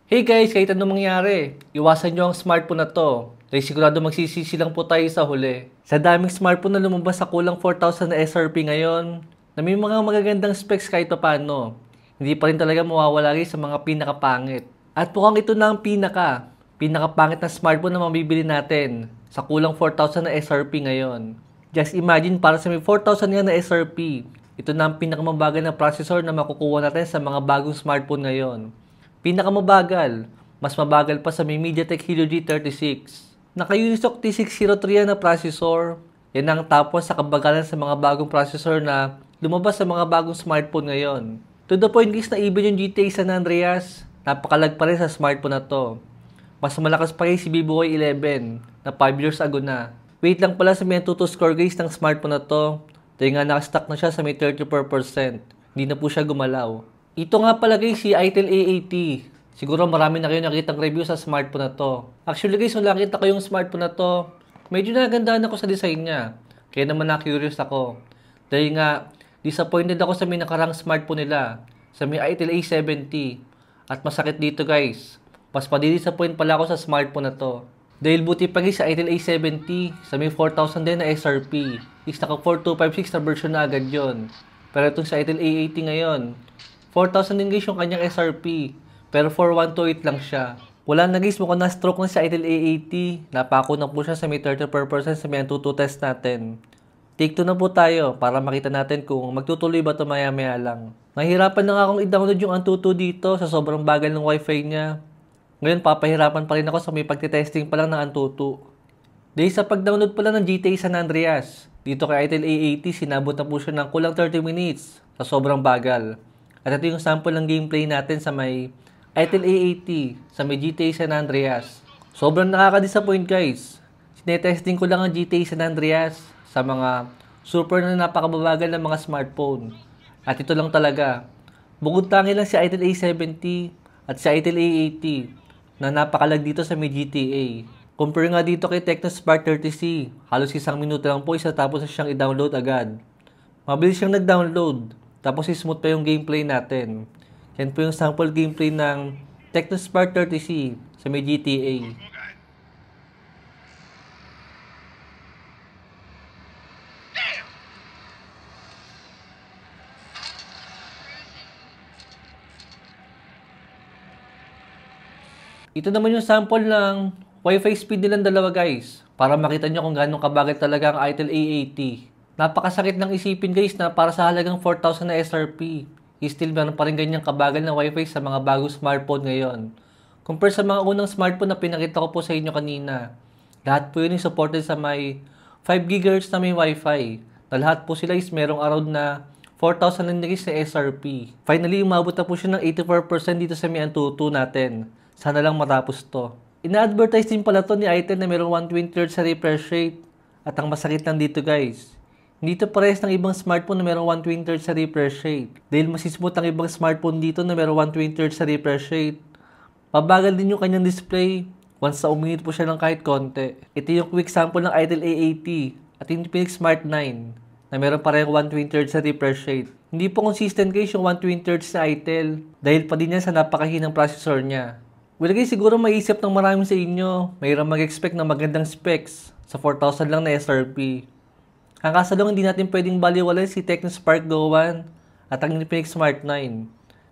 Hey guys, kahit anong mangyari, iwasan nyo ang smartphone na to. Dahil sigurado magsisisi lang po tayo sa huli. Sa daming smartphone na lumabas sa kulang 4,000 na SRP ngayon, na may mga magagandang specs kahit pa paano, hindi pa rin talaga mawawala rin sa mga pinakapangit. At mukhang ito na ang pinakapangit na smartphone na mabibili natin sa kulang 4,000 na SRP ngayon. Just imagine para sa may 4,000 nga na SRP, ito na ang pinakamabagal na processor na makukuha natin sa mga bagong smartphone ngayon. Pinakamabagal, mas mabagal pa sa may MediaTek Helio G36. Naka-Unisoc T603 na processor. Yan ang tapos sa kabagalan sa mga bagong processor na lumabas sa mga bagong smartphone ngayon. To the point guys na even yung GTA San Andreas, napakalag pa rin sa smartphone na to. Mas malakas pa rin si BBY 11 na 5 years ago na. Wait lang pala sa may Antutu score guys ng smartphone na to. Dahil nga nakastock na siya sa may 34%. Hindi na po siya gumalaw. Ito nga pala guys, si Itel A80. Siguro marami na kayo nakitang review sa smartphone na to. Actually guys, nung nakita ko yung smartphone na to, medyo nagandaan ako sa design niya. Kaya naman na-curious ako. Dahil nga, disappointed ako sa may nakarang smartphone nila. Sa may Itel A70. At masakit dito guys. Mas padidisappoint pala ako sa smartphone na to. Dahil buti pa guys sa Itel A70, sa may 4,000 din na SRP. Is naka 4256 na version na agad yun. Pero itong sa Itel A80 ngayon, 4,000 din guys yung kanyang SRP, pero 4128 lang siya. Wala na guys, mukhang na-stroke na sa Itel A80. Napako na po siya sa may 34% sa may Antutu test natin. Take 2 na po tayo para makita natin kung magtutuloy ba ito maya-maya lang. Nahihirapan na nga akong i-download yung Antutu dito sa sobrang bagal ng wifi niya. Ngayon papahirapan pa rin ako sa may pagtitesting pa lang ng Antutu. Dahil sa pag-download pa lang ng GTA San Andreas, dito kay Itel A80 sinabot na po siya ng kulang 30 minutes sa sobrang bagal. At ito yung sample ng gameplay natin sa may Itel A80 sa may GTA San Andreas. Sobrang nakaka-disappoint guys. Sinetesting ko lang ang GTA San Andreas sa mga super na napakababagal ng mga smartphone. At ito lang talaga. Bukod tangi lang si Itel A70 at si Itel A80 na napakalag dito sa may GTA. Compare nga dito kay Tecno Spark 30C. Halos isang minuto lang po isa tapos na siyang i-download agad. Mabilis siyang nag-download. Tapos smooth pa yung gameplay natin. Yan po yung sample gameplay ng Tecno Spark 30C sa may GTA. Ito naman yung sample ng Wi-Fi speed nilang dalawa guys. Para makita nyo kung gano'ng kabagal talaga ang Itel A80. Napakasakit ng isipin guys na para sa halagang 4,000 na SRP, still meron pa rin ganyang kabagal na wifi sa mga bagong smartphone ngayon. Compare sa mga unang smartphone na pinakita ko po sa inyo kanina. Lahat po yun yung supported sa may 5 GHz na may wifi. Na lahat po sila is merong around na 4,000 na SRP. Finally, umabot na po siya ng 84% dito sa may Antutu natin. Sana lang matapos to. Ina-advertise din pala to ni Itel na merong 120Hz sa refresh rate. At ang masakit lang dito guys, hindi ito parehas ng ibang smartphone na merong 120Hz sa refresh rate. Dahil mas smooth ang ibang smartphone dito na merong 120Hz sa refresh rate. Mabagal din yung kanyang display once na uminit po siya ng kahit konti. Ito yung quick sample ng Itel A80 at yung Infinix Smart 9 na meron parehong 120Hz sa refresh rate. Hindi po consistent guys yung 120Hz na Itel dahil pa din yan sa napakahinang processor niya. Well guys, siguro maisip ng marami sa inyo, mayroong mag-expect ng magandang specs sa 4,000 lang na SRP. Ang kaso lang hindi natin pwedeng baliwalay si Tecno Spark Go 1 at ang Infinix Smart 9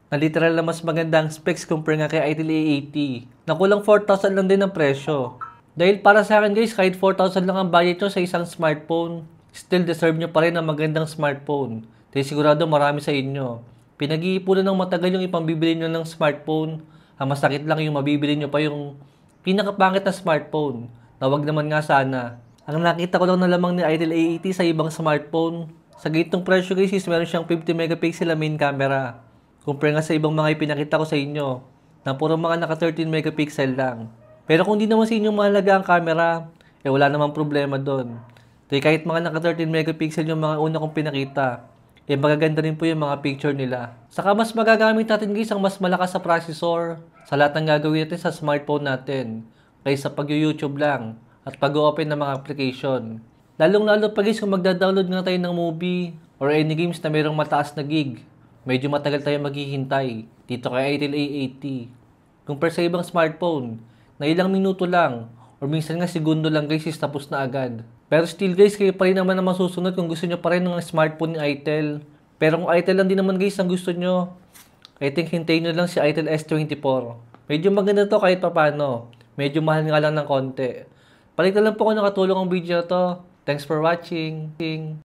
na literal na mas magandang specs compare nga kay Itel A80 na kulang 4,000 lang din ang presyo. Dahil para sa akin guys, kahit 4,000 lang ang budget nyo sa isang smartphone, still deserve nyo pa rin ang magandang smartphone. Dahil sigurado marami sa inyo. Pinag-iipunan ng matagal yung ipambibili nyo ng smartphone. Ang masakit lang yung mabibili nyo pa yung pinakapangit na smartphone na wag naman nga sana. Ang nakita ko lang na lamang ni Itel A80 sa ibang smartphone, sa gitong presyo guys is meron siyang 50 megapixel na main camera. Compare nga sa ibang mga ipinakita ko sa inyo, na puro mga naka 13 megapixel lang. Pero kung di naman sa inyo mahalaga ang camera, wala namang problema doon. Dahil kahit mga naka 13 megapixel yung mga una kong pinakita, magaganda rin po yung mga picture nila. Saka mas magagamit natin guys ang mas malakas sa processor sa lahat ng gagawin natin sa smartphone natin, kaysa pag-YouTube lang at pag-open ng mga application. Lalong-lalo pa guys kung magda-download nga tayo ng movie or any games na mayroong mataas na gig. Medyo matagal tayo maghihintay dito kay Itel A80. Compare sa ibang smartphone, na ilang minuto lang, or minsan nga segundo lang guys is tapos na agad. Pero still guys, kayo pa rin naman ang masusunod kung gusto nyo pa rin ng smartphone ni Itel. Pero kung Itel lang din naman guys ang gusto nyo, I think hintayin nyo lang si Itel S24. Medyo maganda to kahit papano. Medyo mahal nga lang ng konti. Balik na lang po kung nakatulong ang video to. Thanks for watching.